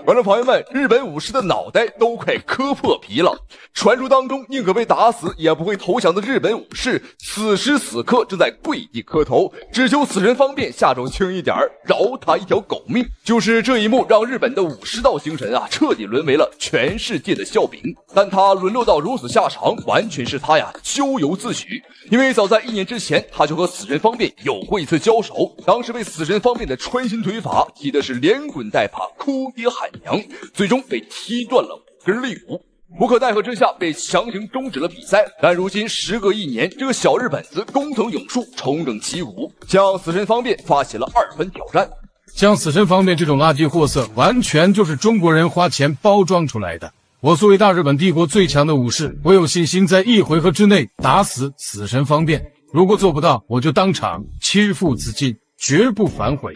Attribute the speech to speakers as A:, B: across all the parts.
A: 观众朋友们，日本武士的脑袋都快磕破皮了。传说当中，宁可被打死也不会投降的日本武士，此时此刻正在跪地磕头，只求死神方便下手轻一点，饶他一条狗命。就是这一幕，让日本的武士道精神彻底沦为了全世界的笑柄。但他沦落到如此下场，完全是他咎由自取。因为早在1年之前，他就和死神方便有过一次交手，当时被死神方便的穿心腿法踢的是连滚带爬，哭爹喊娘，最终被踢断了5根肋骨。无可奈何之下，被强行终止了比赛。但如今时隔1年，这个小日本子工藤勇树重整旗鼓，向死神方便发起了2分挑战。
B: 像死神方面这种垃圾货色，完全就是中国人花钱包装出来的。我作为大日本帝国最强的武士，我有信心在1回合之内打死死神方便。如果做不到，我就当场切腹自尽，绝不反悔。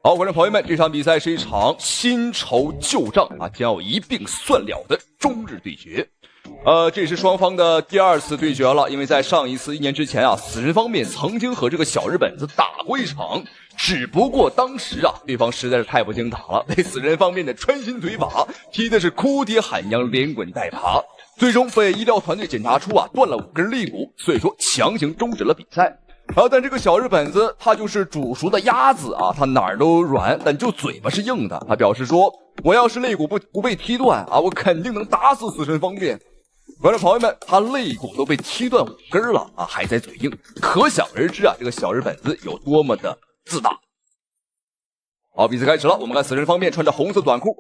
A: 好，观众朋友们，这场比赛是一场新仇旧账将要一并算了的中日对决。这也是双方的第2次对决了，因为在上一次1年之前死神方面曾经和这个小日本子打过一场，只不过当时对方实在是太不经打了，被死神方面的穿心腿法踢的是哭爹喊娘，连滚带爬，最终被医疗团队检查出断了5根肋骨，所以说强行终止了比赛。但这个小日本子他就是煮熟的鸭子他哪儿都软，但就嘴巴是硬的。他表示说，我要是肋骨不被踢断我肯定能打死死神方便。观众朋友们，他肋骨都被踢断5根了还在嘴硬，可想而知这个小日本子有多么的自大。好，比赛开始了，我们看死神方面穿着红色短裤，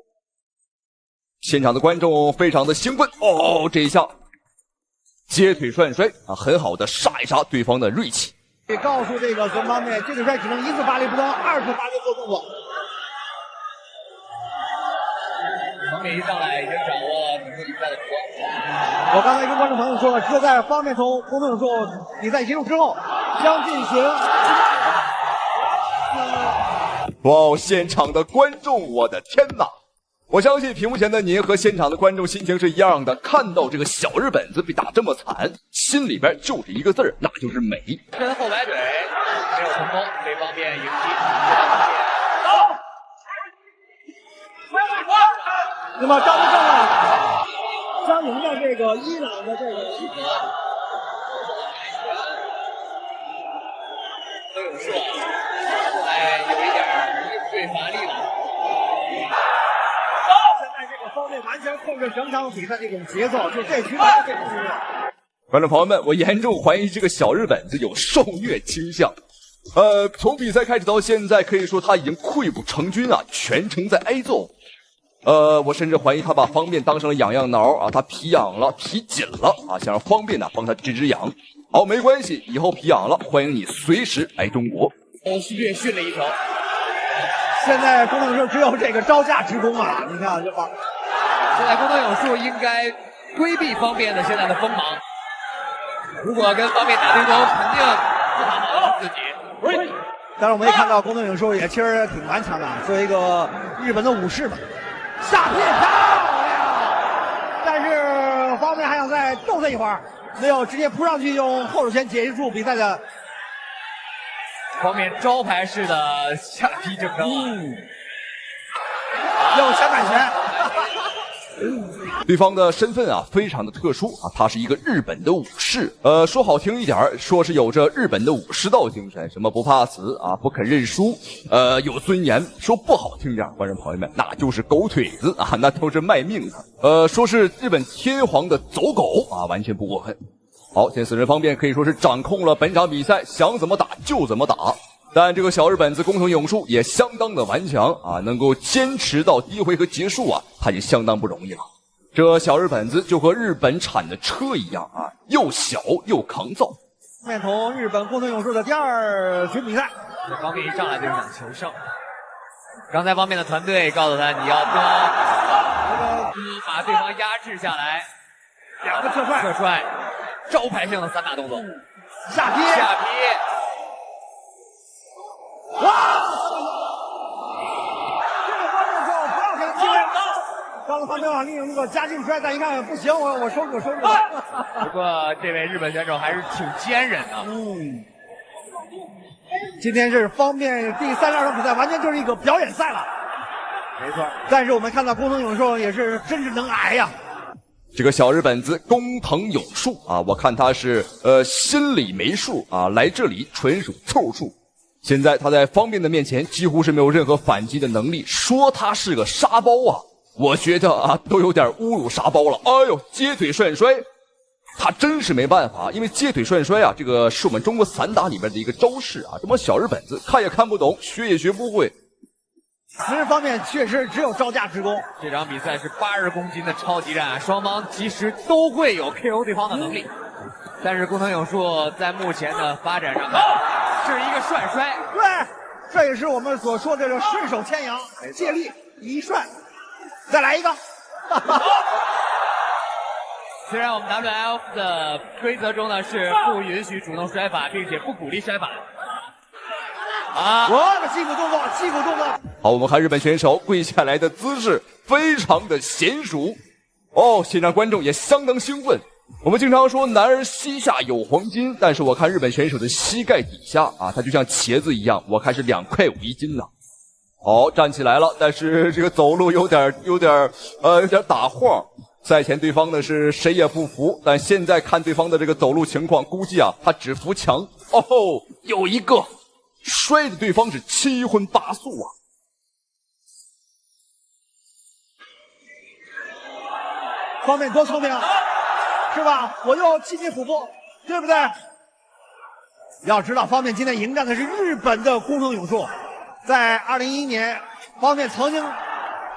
A: 现场的观众非常的兴奋这一下接腿涮摔很好的杀一杀对方的锐气。
C: 告诉这个死神方面，接腿摔只能1次发力，不能2次发力做动作。
D: 方面一上来已经掌握了整个比赛的主动。
C: 我刚才跟观众朋友说了，只有在方面从工藤勇树比赛结束之后将进行。
A: 哇，现场的观众，我的天哪！我相信屏幕前的您和现场的观众心情是一样的，看到这个小日本子被打这么惨，心里边就是一个字儿，那就是美。
D: 跟后摆腿没有成功，这方面迎击。
C: 那么张立正将赢的这个伊朗的这个
D: 都有数，有一点应对乏力了。
C: 现在这个方面完全控制整场比赛这种节奏，就这局这个
A: 观众朋友们，我严重怀疑这个小日本子有受虐倾向。从比赛开始到现在，可以说他已经溃不成军全程在挨揍。我甚至怀疑他把方便当成了痒痒挠他皮痒了，皮紧了想让方便帮他治痒。好，没关系，以后皮痒了，欢迎你随时来中国。
D: 略逊了一筹。
C: 现在工藤勇树只有这个招架之功你看这把。
D: 现在工藤勇树应该规避方便的现在的锋芒。如果跟方便打对头，肯定不打好自己。
C: 但是我们也看到工藤勇树也其实挺顽强的，作为一个日本的武士嘛。下劈漂亮，但是方面还想再斗他一会儿，没有直接扑上去用后手拳结束比赛的。
D: 方面招牌式的下劈正招
C: 用小感拳。
A: 对方的身份非常的特殊他是一个日本的武士，说好听一点说是有着日本的武士道精神，什么不怕死不肯认输，有尊严；说不好听点，观众朋友们，那就是狗腿子那都是卖命的。说是日本天皇的走狗完全不过分。好，现在死神方面可以说是掌控了本场比赛，想怎么打就怎么打。但这个小日本子工藤勇树也相当的顽强能够坚持到第1回合结束他已经相当不容易了。这小日本子就和日本产的车一样又小又抗造。
C: 面同日本工藤勇树的第2局比赛，
D: 这方面一上来就是想求胜。刚才方面的团队告诉他，你要多把对方压制下来。
C: 2个侧
D: 踹，招牌性的3大动作。
C: 下劈。哇！这个方面就不要给他机会。刚才方面往另一个加劲摔，但一看不行，我收住。
D: 不过这位日本选手还是挺坚韧的。
C: 今天是方面第32场比赛，完全就是一个表演赛了。没错，但是我们看到工藤勇树也是真是能挨呀。
A: 这个小日本子工藤勇树啊，我看他是心里没数啊，来这里纯属凑数。现在他在方便的面前几乎是没有任何反击的能力，说他是个沙包啊，我觉得啊都有点侮辱沙包了。哎呦，接腿涮摔，他真是没办法，因为接腿涮摔啊，这个是我们中国散打里面的一个招式啊，这么小日本子看也看不懂，学也学不会。
C: 死人方面确实只有招架之功。
D: 这场比赛是80公斤的超级战，双方其实都会有 KO 对方的能力，但是工藤勇树在目前的发展上看是一个涮摔。
C: 对，这也是我们所说的这顺手牵羊，借力一涮，再来一个。
D: 虽然我们 WF 的规则中呢是不允许主动摔法，并且不鼓励摔法。
C: 我的击鼓动作，击鼓动作。
A: 好，我们看日本选手跪下来的姿势非常的娴熟。哦，现场观众也相当兴奋。我们经常说男儿膝下有黄金，但是我看日本选手的膝盖底下啊，他就像茄子一样，我看是2.5块一斤呢。好，站起来了，但是这个走路有点打晃。赛前对方呢是谁也不服，但现在看对方的这个走路情况，估计啊他只服强。哦，有一个摔的对方是7荤8素啊。
C: 方面多聪明，是吧？我又亲亲腹部，对不对？要知道，方面今天迎战的是日本的工藤勇树，在2011年，方面曾经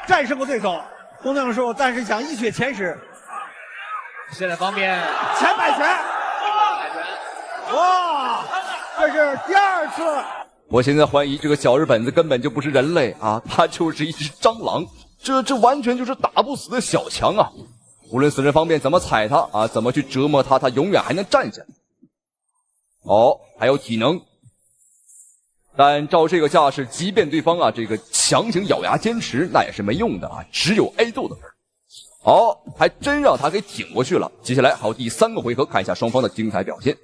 C: 战胜过对手工藤勇树，但是想一雪前耻。
D: 现在方面
C: 前摆拳，哇，这是第2次。
A: 我现在怀疑这个小日本子根本就不是人类啊，他就是一只蟑螂，这完全就是打不死的小强啊！无论死人方面怎么踩他啊，怎么去折磨他，他永远还能站下来。哦，还有体能，但照这个架势，即便对方啊这个强行咬牙坚持，那也是没用的啊，只有挨揍的份儿。好，还真让他给挺过去了。接下来还有第3个回合，看一下双方的精彩表现。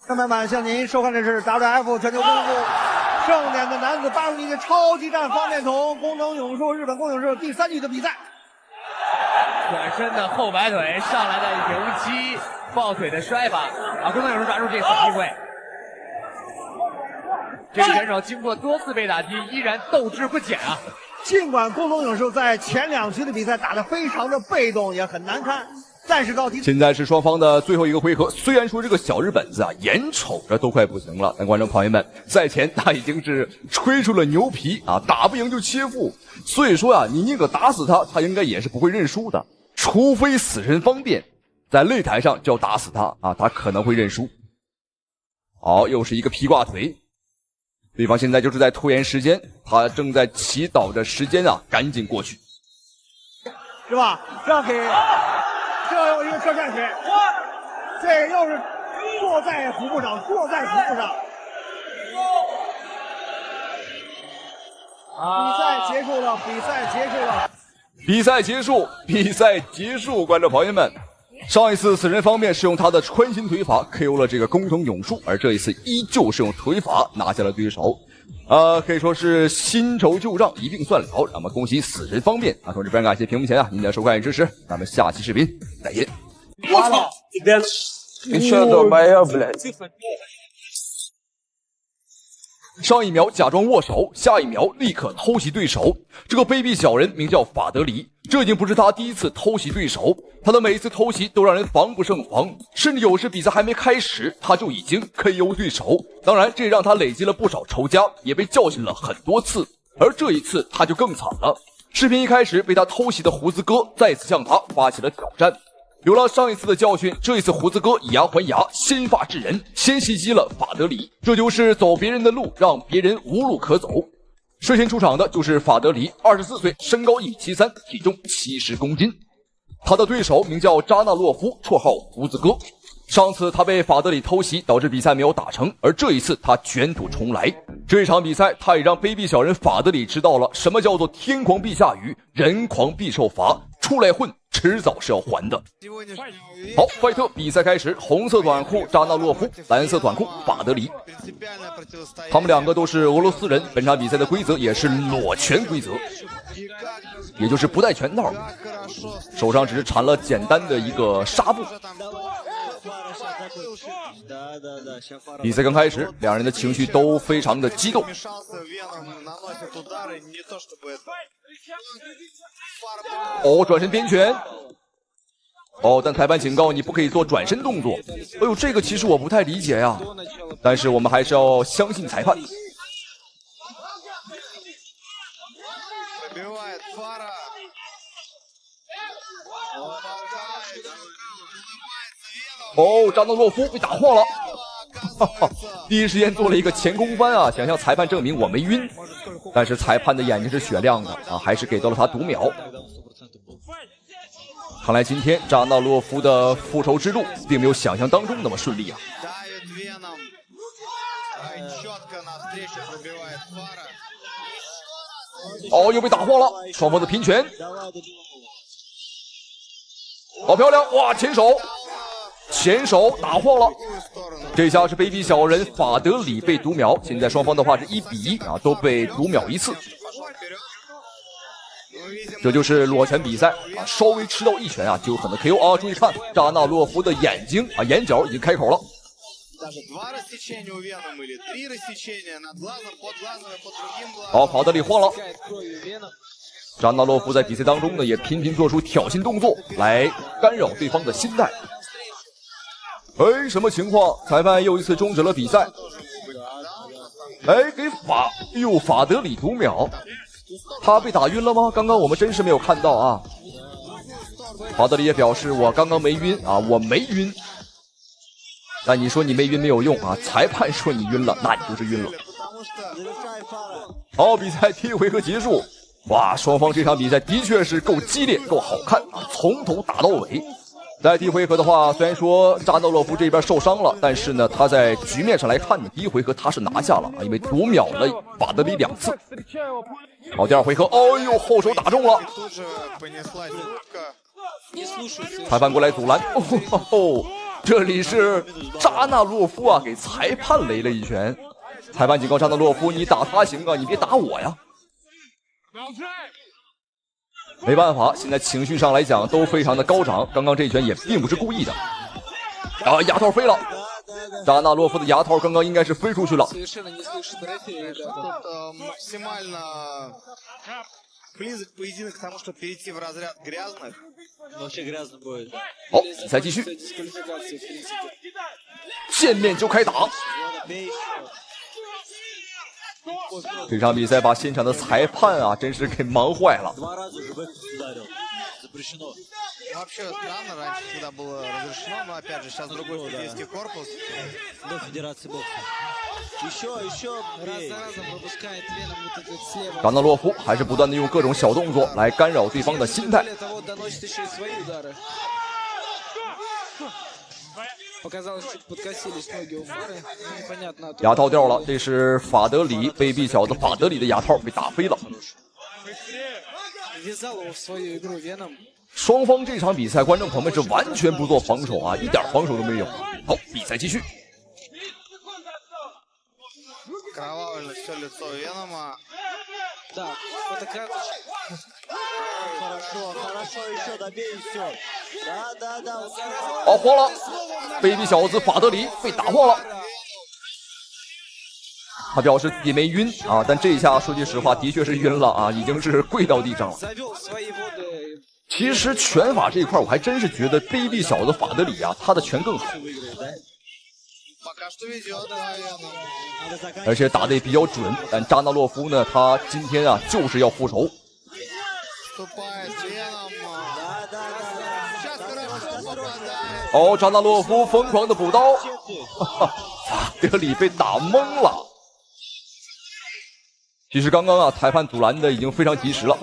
C: 看台版向您收看的是 WF 全球公布盛典的男子80级的超级战方面同工藤勇树日本工藤勇树第3局的比赛。
D: 转身的后摆腿上来的迎击抱腿的摔法，工藤勇树抓住这次机会。这个选手经过多次被打击，依然斗志不减啊！
C: 尽管工藤勇树在前2局的比赛打得非常的被动，也很难堪，但是到
A: 现在是双方的最后一个回合。虽然说这个小日本子啊眼瞅着都快不行了，但观众朋友们，赛前他已经是吹出了牛皮啊，打不赢就切腹。所以说啊，你宁可打死他，他应该也是不会认输的，除非死神方便在擂台上就要打死他啊，他可能会认输。好，又是一个劈挂腿。对方现在就是在拖延时间，他正在祈祷着时间啊赶紧过去，
C: 是吧？这样给，这又一个车站腿，这又是坐在腹部上，坐在腹部上。比赛结束了，比赛结束了，
A: 比赛结束，比赛结束，观众朋友们。上一次死人方面是用他的穿心腿法 KO 了这个工藤勇树，而这一次依旧是用腿法拿下了对手，可以说是新仇旧账一并算了。那么恭喜死神方面啊！同时非常感谢屏幕前啊您的收看与支持，咱们下期视频再见。上一秒假装握手，下一秒立刻偷袭对手。这个卑鄙小人名叫法德里，这已经不是他第一次偷袭对手，他的每一次偷袭都让人防不胜防，甚至有时比赛还没开始他就已经 KO 对手。当然这让他累积了不少仇家，也被教训了很多次。而这一次他就更惨了，视频一开始被他偷袭的胡子哥再次向他发起了挑战。有了上一次的教训，这一次胡子哥以牙还牙，先发制人，先袭击了法德里。这就是走别人的路，让别人无路可走。率先出场的就是法德里，24岁，身高1.73米，体重70公斤。他的对手名叫扎纳洛夫，绰号胡子哥。上次他被法德里偷袭，导致比赛没有打成，而这一次他卷土重来。这一场比赛，他也让卑鄙小人法德里知道了什么叫做天狂必下雨，人狂必受罚。出来混，迟早是要还的。好，费特比赛开始，红色短裤扎纳洛夫，蓝色短裤法德里。他们两个都是俄罗斯人，本场比赛的规则也是裸拳规则，也就是不带拳套，手上只是缠了简单的一个纱布。比赛刚开始，两人的情绪都非常的激动。哦，转身边拳。哦，但裁判警告你不可以做转身动作。哎呦，这个其实我不太理解呀，但是我们还是要相信裁判。哦，扎纳洛夫被打晃了，哈哈，第一时间做了一个前空翻啊，想向裁判证明我没晕，但是裁判的眼睛是雪亮的啊，还是给到了他读秒。看来今天扎纳洛夫的复仇之路并没有想象当中那么顺利啊。哦，又被打晃了，双方的拼拳。好漂亮，哇，前手打晃了，这下是卑鄙小人法德里被读秒，现在双方的话是1-1啊，都被读秒一次。这就是裸拳比赛啊，稍微吃到一拳啊就有可能 KO 啊！注意看扎纳洛夫的眼睛啊，眼角已经开口了。好，法德里晃了。扎纳洛夫在比赛当中呢，也频频做出挑衅动作来干扰对方的心态。哎，什么情况？裁判又一次终止了比赛。哎，给法德里读秒。他被打晕了吗？刚刚我们真是没有看到啊。法德里也表示我刚刚没晕啊，我没晕。但你说你没晕没有用啊，裁判说你晕了，那你就是晕了。好，比赛第一回合结束。哇，双方这场比赛的确是够激烈，够好看啊，从头打到尾。在第一回合的话，虽然说扎纳洛夫这边受伤了，但是呢，他在局面上来看呢，第一回合他是拿下了啊，因为读秒了法德里2次。好，第二回合，哦呦，后手打中了，裁判过来阻拦。哦，这里是扎纳洛夫啊，给裁判雷了一拳。裁判警告扎纳洛夫，你打他行啊，你别打我呀。没办法，现在情绪上来讲都非常的高涨，刚刚这一拳也并不是故意的。啊，牙套飞了，扎纳洛夫的牙套刚刚应该是飞出去了。好，比赛继续，见面就开打。这场比赛把现场的裁判啊，真是给忙坏了。扎纳洛夫还是不断的用各种小动作来干扰对方的心态。牙套掉了，这是法德里，卑鄙小子法德里的牙套被打飞了。双方这场比赛，观众朋友们是完全不做防守啊，一点防守都没有。好，比赛继续。哦，慌了，卑鄙小子法德里被打慌了。他表示也没晕啊，但这一下说句实话，的确是晕了啊，已经是跪到地上了。其实拳法这一块，我还真是觉得卑鄙小子法德里啊，他的拳更好，而且打得也比较准。但扎纳洛夫呢，他今天啊就是要复仇。哦，扎纳洛夫疯狂的补刀，法德里被打懵了。其实刚刚啊，裁判阻拦的已经非常及时了，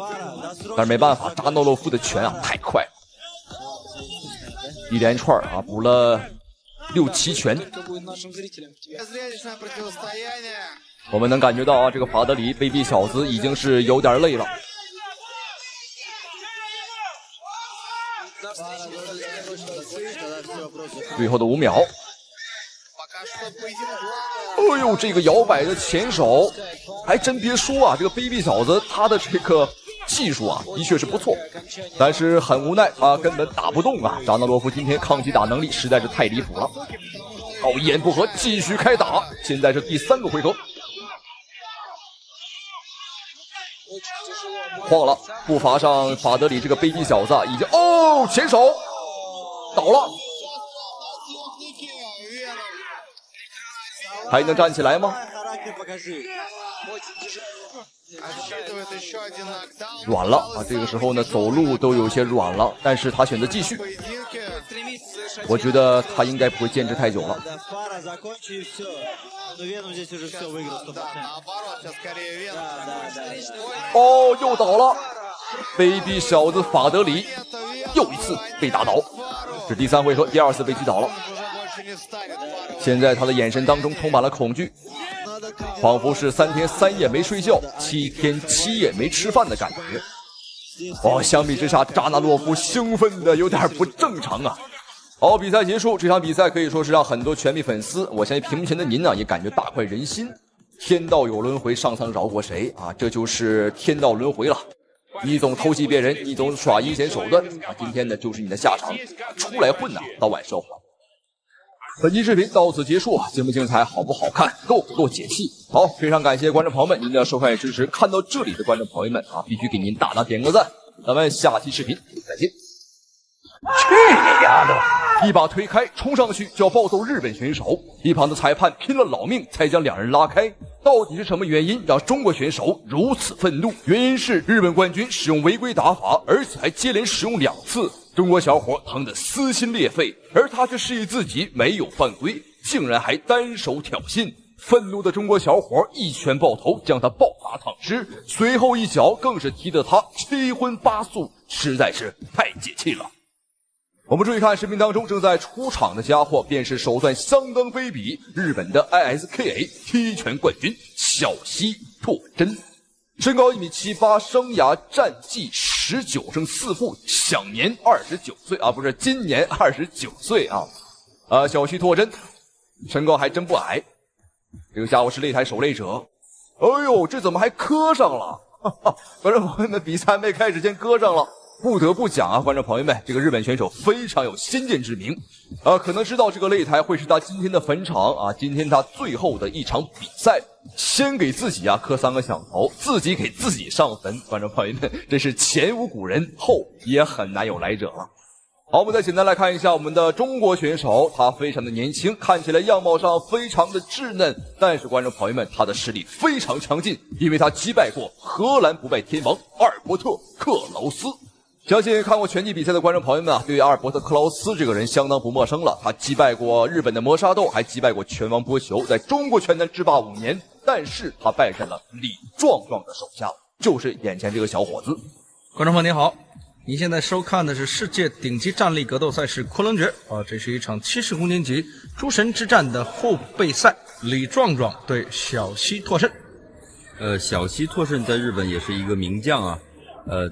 A: 但是没办法，扎纳洛夫的拳啊太快了，一连串啊补了6、7拳。我们能感觉到啊，这个法德里卑鄙小子已经是有点累了。最后的5秒。哎呦，这个摇摆的前手，还真别说啊，这个卑鄙小子他的这个技术啊，的确是不错，但是很无奈啊，根本打不动啊。扎纳洛夫今天抗击打能力实在是太离谱了。好，一言不合继续开打，现在是第3个回合。晃了，步伐上法德里这个卑鄙小子已经前手倒了，还能站起来吗？软了啊！这个时候呢，走路都有些软了，但是他选择继续。我觉得他应该不会坚持太久了。又倒了，卑鄙小子法德里又一次被打倒，这第3回合第2次被击倒了。现在他的眼神当中充满了恐惧，仿佛是3天3夜没睡觉，7天7夜没吃饭的感觉。相比之下，扎纳洛夫兴奋的有点不正常啊。好，比赛结束，这场比赛可以说是让很多拳迷粉丝，我相信屏幕前的您呢也感觉大快人心。天道有轮回，上苍饶过谁啊？这就是天道轮回了。你总偷袭别人，你总耍阴险手段啊！今天呢就是你的下场，出来混呐，早晚是要还。本期视频到此结束，精不精彩，好不好看，够不够解气？好，非常感谢观众朋友们您的收看与支持。看到这里的观众朋友们啊，必须给您大大点个赞。咱们下期视频再见。去你丫的！一把推开，冲上去就要暴揍日本选手，一旁的裁判拼了老命才将2人拉开。到底是什么原因让中国选手如此愤怒？原因是日本冠军使用违规打法，而且还接连使用2次。中国小伙疼得撕心裂肺，而他却示意自己没有犯规，竟然还单手挑衅。愤怒的中国小伙一拳爆头，将他暴打躺尸，随后一脚更是踢得他7荤8素，实在是太解气了。我们注意看视频当中正在出场的家伙，便是手段相当卑鄙，日本的 ISKA 踢拳冠军小西拓真，身高1.78米，生涯战绩19胜4负，享年29岁啊，不是今年29岁啊。小西拓真身高还真不矮，这个家伙是擂台守擂者。哎呦，这怎么还磕上了？观众朋友们，比赛没开始先磕上了。不得不讲啊，观众朋友们，这个日本选手非常有先见之明，可能知道这个擂台会是他今天的坟场啊，今天他最后的一场比赛，先给自己磕3个响头，自己给自己上坟。观众朋友们，这是前无古人，后也很难有来者了。好，我们再简单来看一下我们的中国选手，他非常的年轻，看起来样貌上非常的稚嫩，但是观众朋友们，他的实力非常强劲，因为他击败过荷兰不败天王阿尔伯特·克劳斯。相信看过拳击比赛的观众朋友们对于阿尔伯特·克劳斯这个人相当不陌生了。他击败过日本的磨砂豆，还击败过拳王波球，在中国拳坛制霸5年，但是他败在了李壮壮的手下，就是眼前这个小伙子。
E: 观众朋友您好，您现在收看的是世界顶级站立格斗赛事昆仑决这是一场70公斤级诸神之战的后备赛，李壮壮对小西拓慎。
F: 小西拓慎在日本也是一个名将啊。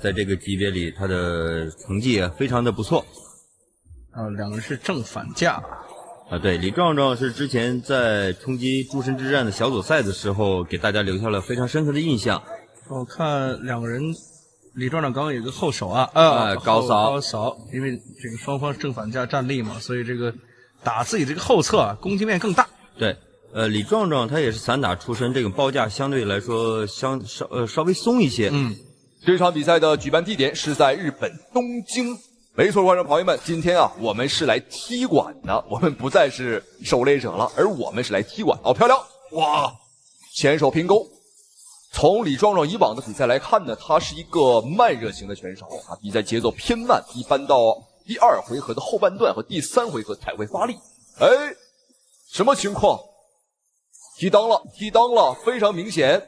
F: 在这个级别里，他的成绩也非常的不错。
E: 两人是正反架。
F: 对，李壮壮是之前在冲击诸神之战的小组赛的时候，给大家留下了非常深刻的印象。
E: 我看两个人，李壮壮刚刚有个后手
F: 高
E: 扫，因为这个双方正反架站立嘛，所以这个打自己这个后侧攻击面更大。
F: 对。李壮壮他也是散打出身，这个包架相对来说稍微松一些。
A: 这场比赛的举办地点是在日本东京。没错，观众朋友们，今天我们是来踢馆的，我们不再是守擂者了，而我们是来踢馆。漂亮！哇，前手平勾。从李壮壮以往的比赛来看呢，他是一个慢热型的选手比赛节奏偏慢，一般到第2回合的后半段和第3回合才会发力。什么情况？踢裆了，非常明显，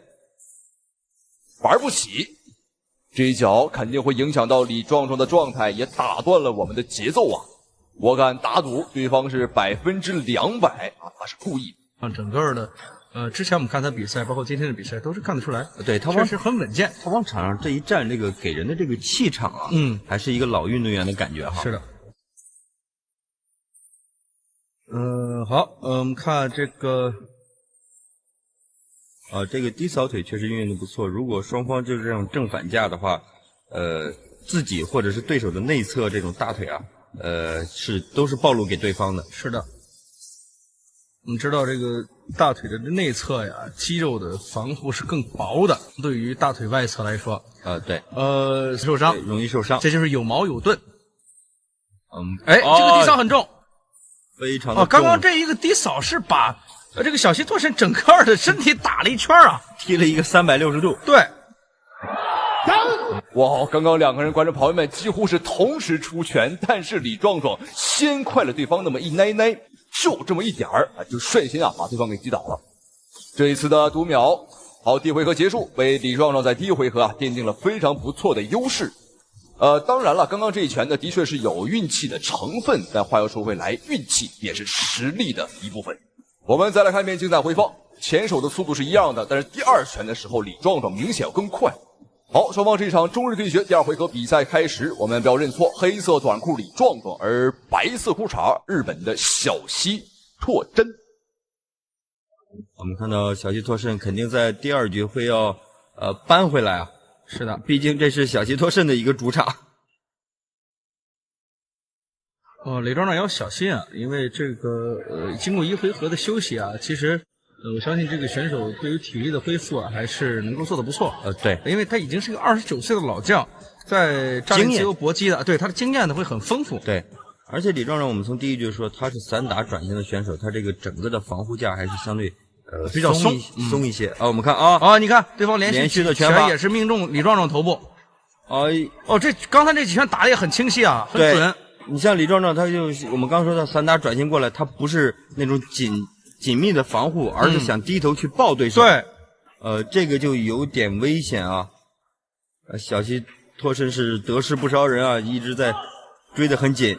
A: 玩不起。这一脚肯定会影响到李壮壮的状态，也打断了我们的节奏啊！我敢打赌，对方是200%他是故意。
E: 整个的，之前我们看他比赛，包括今天的比赛，都是看得出来，
F: 对他
E: 确实很稳健。
F: 他往场上这一站，这个给人的这个气场还是一个老运动员的感觉哈。
E: 是的。好，我们看这个。
F: 这个低扫腿确实运用的不错。如果双方就是这种正反架的话，自己或者是对手的内侧这种大腿啊，都是暴露给对方的。
E: 是的，我们知道这个大腿的内侧呀，肌肉的防护是更薄的，对于大腿外侧来说，
F: 对，
E: 受伤
F: 容易受伤，
E: 这就是有矛有盾。这个低扫很重，
F: 非常的重。
E: 刚刚这一个低扫是把这个小西拓伸整个的身体打了一圈啊，
F: 踢了一个360度。
E: 对，
A: 哇，刚刚两个人观众朋友们几乎是同时出拳，但是李壮壮先快了对方那么一奶奶，就这么一点儿啊，就率先把对方给击倒了。这一次的读秒，好，第一回合结束，为李壮壮在第一回合奠定了非常不错的优势。当然了，刚刚这一拳呢，的确是有运气的成分，但话又说回来，运气也是实力的一部分。我们再来看一遍精彩回放，前手的速度是一样的，但是第二拳的时候，李壮壮明显要更快。好，双方这一场中日对决第二回合比赛开始，我们不要认错，黑色短裤李壮壮，而白色裤衩日本的小西拓真。
F: 我们看到小西拓伸肯定在第二局会要扳回来啊。
E: 是的，
F: 毕竟这是小西拓伸的一个主场。
E: 李壮壮要小心啊，因为这个经过一回合的休息啊，其实我相信这个选手对于体力的恢复啊，还是能够做得不错。
F: 对，
E: 因为他已经是个29岁的老将，在战略自由搏击的，对他的经验呢会很丰富。
F: 对，而且李壮壮，我们从第一局说他是散打转型的选手，他这个整个的防护架还是相对
E: 比较松
F: 一些。我们看啊，
E: 你看对方连续
F: 的拳
E: 也是命中李壮壮头部。这刚才这几拳打的也很清晰啊，很准。
F: 你像李壮壮，他就我们刚说的散打转型过来，他不是那种紧密的防护，而是想低头去抱对手。
E: 对，
F: 这个就有点危险啊。小西拓伸是得势不饶人啊，一直在追得很紧。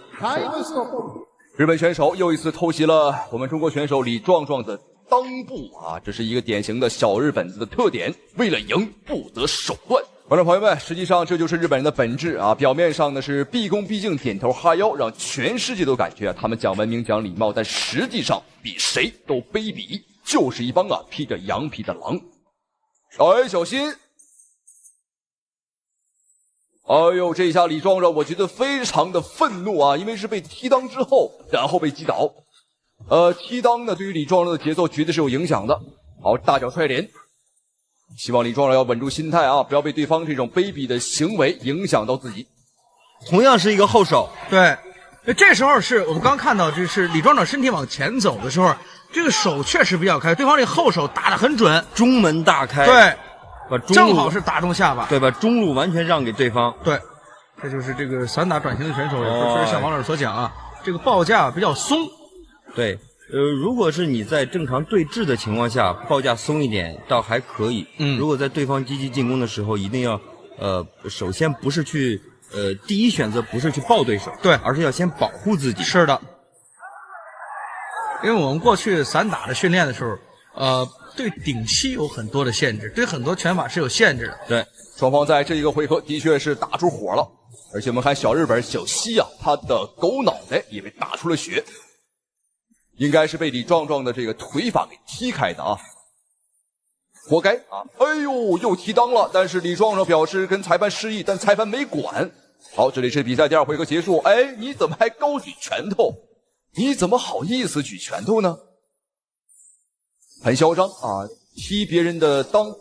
A: 日本选手又一次偷袭了我们中国选手李壮壮的裆部啊，这是一个典型的小日本子的特点，为了赢不择手段。观众朋友们，实际上这就是日本人的本质啊！表面上呢是毕恭毕敬、点头哈腰，让全世界都感觉他们讲文明、讲礼貌，但实际上比谁都卑鄙，就是一帮披着羊皮的狼。小心！这一下李壮壮我觉得非常的愤怒啊，因为是被踢裆之后，然后被击倒。踢裆呢对于李壮壮的节奏绝对是有影响的。好，大脚踹脸。希望李壮壮要稳住心态啊，不要被对方这种卑鄙的行为影响到自己。
F: 同样是一个后手，
E: 对，这时候是我们刚看到，就是李壮壮身体往前走的时候，这个手确实比较开，对方这后手打得很准，
F: 中门大开，
E: 对，
F: 把
E: 正好是打中下巴，
F: 对，把中路完全让给对方。
E: 对，这就是这个散打转型的选手，也确实像王老师所讲啊，这个报价比较松。
F: 对。如果是你在正常对峙的情况下，报价松一点倒还可以。如果在对方积极进攻的时候，一定要首先不是去第一选择不是去抱对手，
E: 对，
F: 而是要先保护自己。
E: 是的，因为我们过去散打的训练的时候，对顶膝有很多的限制，对很多拳法是有限制的。
A: 对，双方在这一个回合的确是打出火了，而且我们看小日本小西啊，他的狗脑袋也被打出了血。应该是被李壮壮的这个腿法给踢开的啊，活该啊！又踢裆了，但是李壮壮表示跟裁判示意，但裁判没管。好，这里是比赛第二回合结束。你怎么还高举拳头？你怎么好意思举拳头呢？很嚣张啊！踢别人的裆，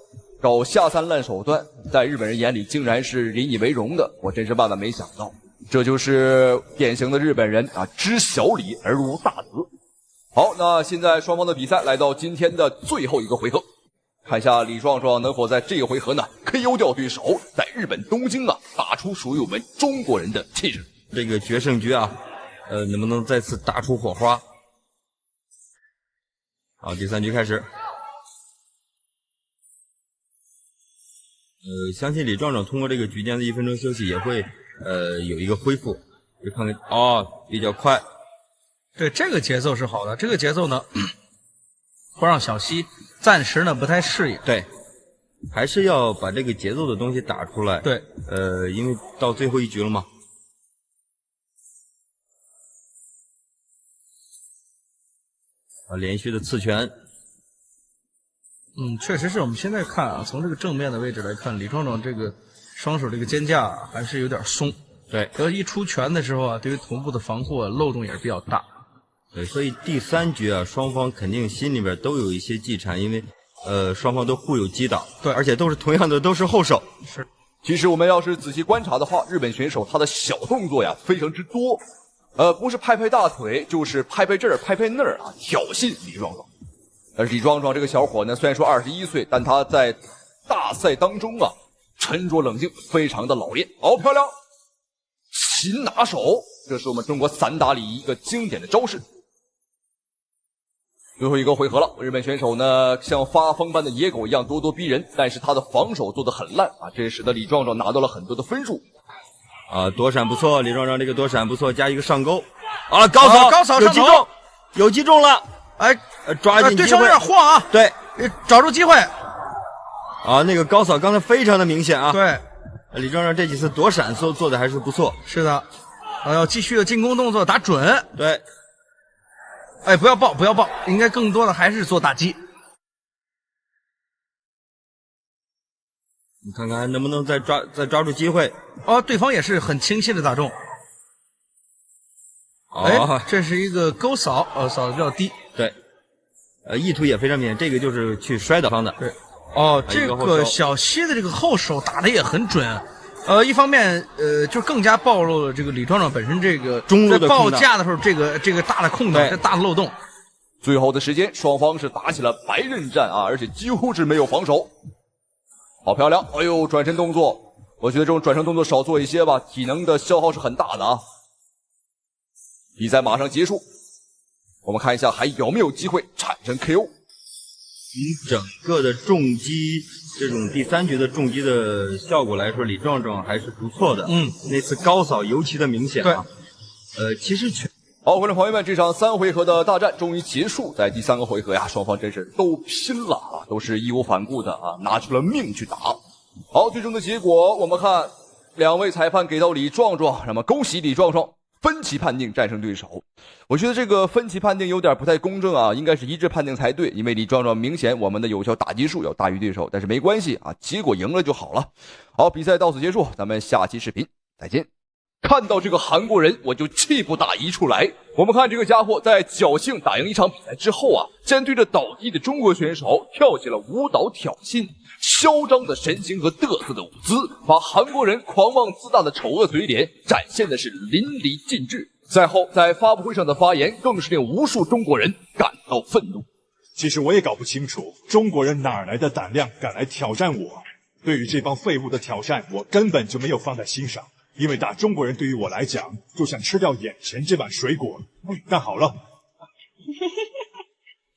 A: 搞下三滥手段，在日本人眼里竟然是引以为荣的，我真是万万没想到。这就是典型的日本人啊，知小礼而无大德。好，那现在双方的比赛来到今天的最后一个回合，看一下李壮壮能否在这个回合呢 KO 掉对手，在日本东京打出属于我们中国人的气势。
F: 这个决胜局啊，能不能再次打出火花？好，第3局开始。相信李壮壮通过这个局间的1分钟休息也会有一个恢复，就看看比较快。
E: 对，这个节奏是好的，这个节奏呢会让小西暂时呢不太适应。
F: 对，还是要把这个节奏的东西打出来。
E: 对，
F: 因为到最后一局了嘛。连续的刺拳。
E: 确实是我们现在看啊，从这个正面的位置来看，李壮壮这个双手这个肩架还是有点松。
F: 对，
E: 一出拳的时候啊，对于头部的防护漏洞也是比较大。
F: 对，所以第3局啊，双方肯定心里边都有一些忌惮，因为双方都互有击倒，
E: 对，
F: 而且都是同样的都是后手。
E: 是，
A: 其实我们要是仔细观察的话，日本选手他的小动作呀非常之多，不是拍拍大腿，就是拍拍这儿拍拍那儿啊，挑衅李壮壮。而李壮壮这个小伙呢，虽然说21岁，但他在大赛当中啊沉着冷静，非常的老练。好漂亮，擒拿手，这是我们中国散打里一个经典的招式。最后一个回合了，日本选手呢像发疯般的野狗一样咄咄逼人，但是他的防守做得很烂啊，这使得李壮壮拿到了很多的分数。
F: 躲闪不错，李壮壮这个躲闪不错，加一个上钩。高扫
E: 高扫
F: 有击中，有击中了。
E: 哎，
F: 抓紧机会，
E: 对手有点晃啊。
F: 对，
E: 找住机会。
F: 那个高扫刚才非常的明显啊。
E: 对，
F: 李壮壮这几次躲闪做的还是不错。
E: 是的，要继续的进攻动作打准。
F: 对，
E: 哎，不要抱，不要抱，应该更多的还是做打击。
F: 你看看能不能再抓住机会。
E: 对方也是很清晰的打中。这是一个勾扫，扫的比较低。
F: 对，意图也非常明显，这个就是去摔倒方的。
E: 对，这个小西的这个后手打的也很准。一方面，就更加暴露了这个李壮壮本身这个
F: 中路的
E: 报价的时候，这个大的空档，这大的漏洞。
A: 最后的时间，双方是打起了白刃战啊，而且几乎是没有防守。好漂亮！哎呦，转身动作，我觉得这种转身动作少做一些吧，体能的消耗是很大的啊。比赛马上结束，我们看一下还有没有机会产生 KO。
F: 整个的重击，这种第3局的重击的效果来说，李壮壮还是不错的。那次高扫尤其的明显啊。其实
A: 好，观众朋友们，这场3回合的大战终于结束。在第3个回合呀，双方真是都拼了啊，都是义无反顾的啊，拿出了命去打。好，最终的结果我们看，2位裁判给到李壮壮，那么恭喜李壮壮分歧判定战胜对手。我觉得这个分歧判定有点不太公正啊，应该是一致判定才对，因为李壮壮明显我们的有效打击数要大于对手，但是没关系啊，结果赢了就好了。好，比赛到此结束，咱们下期视频再见。看到这个韩国人，我就气不打一处来。我们看这个家伙在侥幸打赢一场比赛之后啊，竟然对着倒地的中国选手跳起了舞蹈挑衅，嚣张的神情和嘚瑟的舞姿，把韩国人狂妄自大的丑恶嘴脸展现的是淋漓尽致。赛后在发布会上的发言更是令无数中国人感到愤怒。
G: 其实我也搞不清楚，中国人哪来的胆量敢来挑战我？对于这帮废物的挑战，我根本就没有放在心上。因为打中国人对于我来讲，就像吃掉眼前这碗水果。干好了。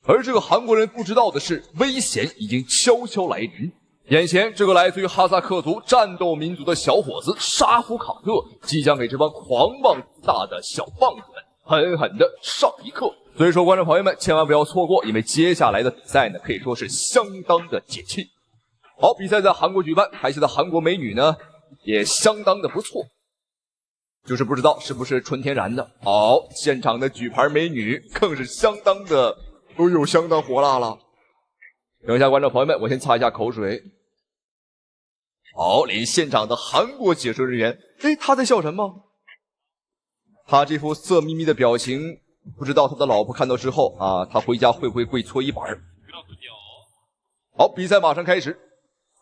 A: 而这个韩国人不知道的是，危险已经悄悄来临。眼前这个来自于哈萨克族战斗民族的小伙子沙夫卡特，即将给这帮狂妄自大的小棒子们狠狠的上一课。所以说，观众朋友们千万不要错过，因为接下来的比赛呢，可以说是相当的解气。好，比赛在韩国举办，台下的韩国美女呢也相当的不错，就是不知道是不是纯天然的。好，现场的举牌美女更是相当的，相当火辣了。等一下，观众朋友们，我先擦一下口水。好，连现场的韩国解说人员，他在笑什么？他这副色眯眯的表情，不知道他的老婆看到之后啊，他回家会不会跪搓衣板？好，比赛马上开始。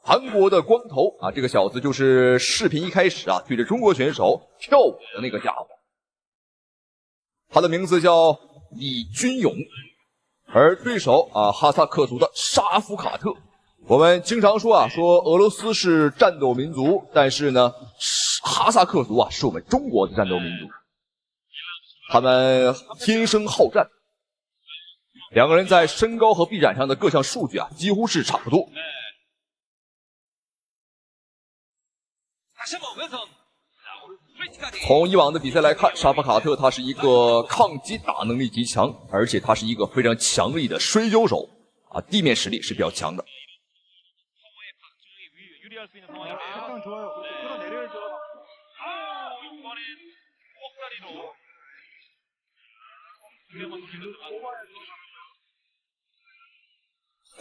A: 韩国的光头啊，这个小子就是视频一开始啊对着中国选手跳舞的那个家伙，他的名字叫李军勇，而对手啊哈萨克族的沙夫卡特。我们经常说啊，说俄罗斯是战斗民族，但是呢，哈萨克族啊是我们中国的战斗民族，他们天生好战。两个人在身高和臂展上的各项数据啊几乎是差不多。从以往的比赛来看，沙夫卡特他是一个抗击打能力极强，而且他是一个非常强力的摔跤手啊，地面实力是比较强的。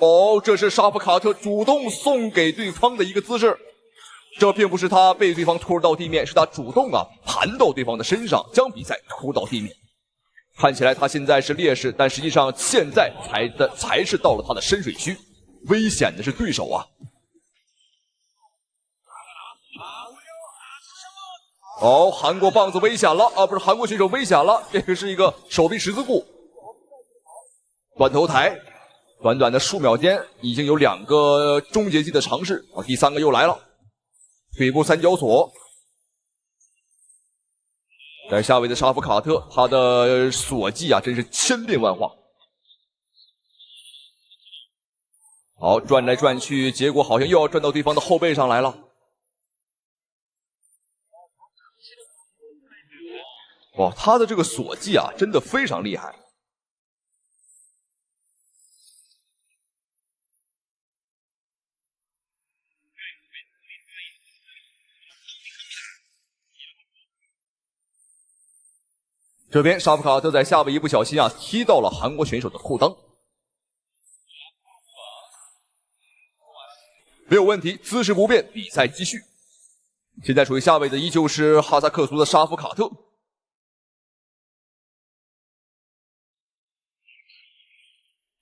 A: 哦，这是沙夫卡特主动送给对方的一个姿势，这并不是他被对方拖到地面，是他主动盘到对方的身上，将比赛拖到地面。看起来他现在是劣势，但实际上现在才是到了他的深水区，危险的是对手啊！哦，韩国棒子危险了啊！不是韩国选手危险了，这个是一个手臂十字固，断头台。短短的数秒间，已经有2个终结技的尝试啊，第3个又来了，腿部三角锁。在下位的沙夫卡特，他的锁技啊，真是千变万化。好，转来转去，结果好像又要转到对方的后背上来了。哇，他的这个锁技啊，真的非常厉害。这边沙夫卡特在下位一不小心啊，踢到了韩国选手的裤裆，没有问题，姿势不变，比赛继续。现在处于下位的依旧是哈萨克族的沙夫卡特。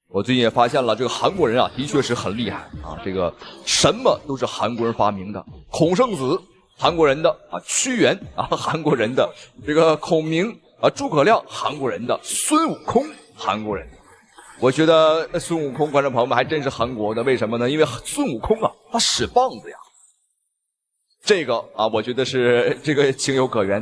A: 我最近也发现了，这个韩国人啊，的确是很厉害啊，这个什么都是韩国人发明的，孔圣子韩国人的啊，屈原啊韩国人的，这个孔明啊，诸葛亮韩国人的，孙悟空韩国人的。我觉得孙悟空观众朋友们还真是韩国的，为什么呢？因为孙悟空啊，他使棒子呀，这个啊，我觉得是这个情有可原。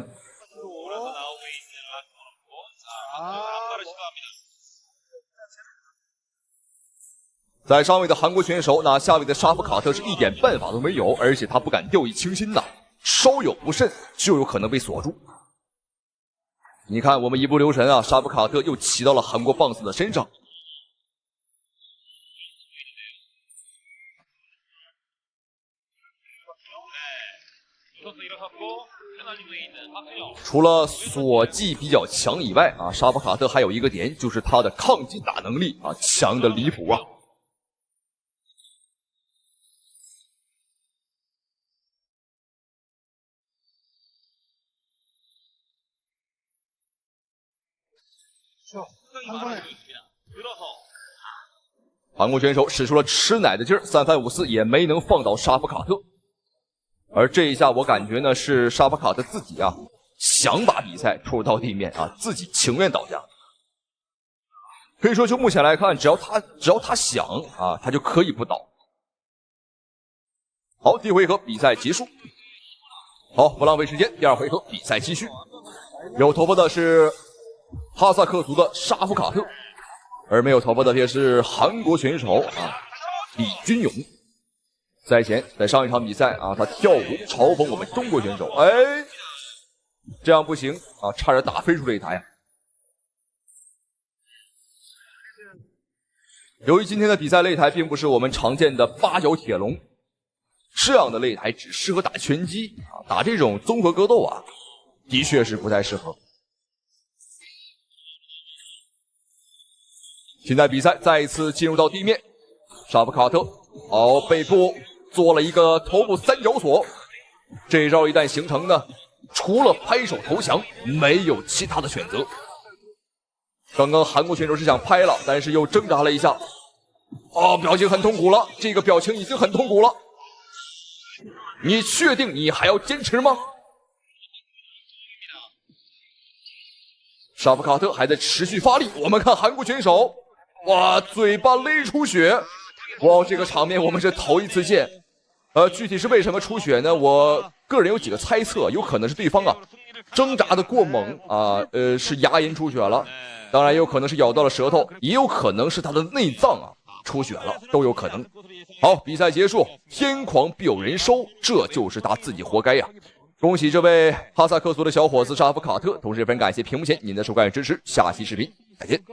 A: 在上位的韩国选手，那下位的沙夫卡特是一点办法都没有，而且他不敢掉以轻心呐，稍有不慎就有可能被锁住。你看，我们一不留神啊，沙夫卡特又骑到了韩国棒子的身上。除了锁技比较强以外啊，沙夫卡特还有一个点，就是他的抗击打能力啊，强的离谱啊。韩国选手使出了吃奶的劲儿，三番五次也没能放倒沙夫卡特。而这一下，我感觉呢是沙夫卡特自己啊想把比赛拖到地面啊，自己情愿倒下。可以说，就目前来看，只要他想啊，他就可以不倒。好，第一回合比赛结束。好，不浪费时间，第二回合比赛继续。有头发的是哈萨克族的沙夫卡特，而没有头发的也是韩国选手啊李军勇。赛前在上一场比赛啊，他跳舞嘲讽我们中国选手，哎，这样不行啊，差点打飞出擂台啊。由于今天的比赛擂台并不是我们常见的8角铁笼，这样的擂台只适合打拳击啊，打这种综合格斗啊，的确是不太适合。现在比赛再一次进入到地面，沙夫卡特背部做了一个头部三角锁，这一招一旦形成呢，除了拍手投降，没有其他的选择。刚刚韩国选手是想拍了，但是又挣扎了一下，表情很痛苦了，这个表情已经很痛苦了。你确定你还要坚持吗？沙夫卡特还在持续发力，我们看韩国选手，哇，嘴巴勒出血，哇，这个场面我们是头一次见。具体是为什么出血呢？我个人有几个猜测，有可能是对方挣扎的过猛啊，是牙龈出血了，当然也有可能是咬到了舌头，也有可能是他的内脏出血了，都有可能。好，比赛结束，天狂必有人收，这就是他自己活该呀！恭喜这位哈萨克族的小伙子沙夫卡特，同时也非常感谢屏幕前您的收看与支持，下期视频再见。